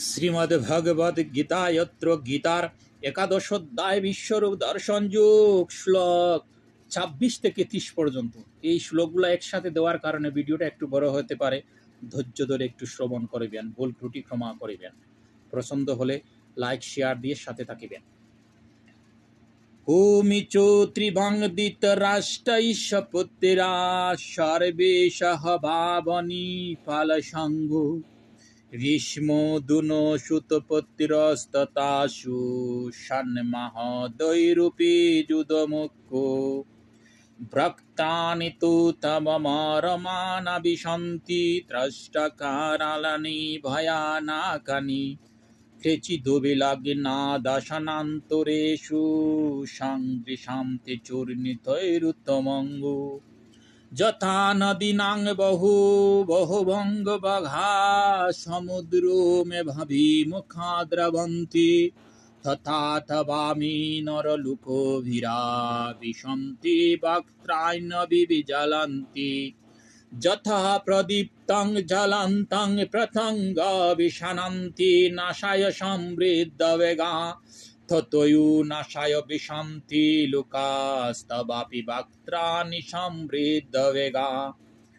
শ্রীমদ্ভগবদ গীতায়ত্র গীতার একাদশ অধ্যায় বিশ্বরূপ দর্শন যোগ শ্লোক ২৬ থেকে ৩০ পর্যন্ত। এই শ্লোকগুলো একসাথে দেওয়ার কারণে ভিডিওটা একটু বড় হতে পারে, ধৈর্য ধরে একটু শ্রবণ করিবেন, ভুল ত্রুটি ক্ষমা করিবেন। পছন্দ হলে লাইক শেয়ার দিয়ে সাথে থাকিবেন। ভূমিচো ত্রিভঙ্গদিত রাষ্ট্রৈষ পুত্রা সর্বেশঃ ভাবনি ফালসঙ্গ ভীষ্মদুনো সুতপত্তিরস্ততাসু সন্মহোদয়রূপী যুধমুখ্য ভ্রক্তানি তু তমমারমানবিশন্তি ত্রষ্টকারালানি ভয়ানাকানি কেচিদোবিলাগ্নাদশনান্তরেষু সংদৃশন্তি চূর্ণিতৈরুত্তমঙ্গো যথা নদীনাং বহুভঙ্গবঘা সমুদ্রো মে ভাবিমুখা দ্রবন্তি তথা তবামি নরলোকভীরা বিশন্তি বক্ত্রাণ্যবিবিজ্বলন্তি যথা প্রদীপ্তং জ্বলন্तं প্রত্যঙ্গ বিশানন্তি নাশায় সমৃদ্ধবেগা ততয়ু নাশায় বিশন্তি লোকাস্তবাপি বক্ত্রাণি সমৃদ্ধবেগা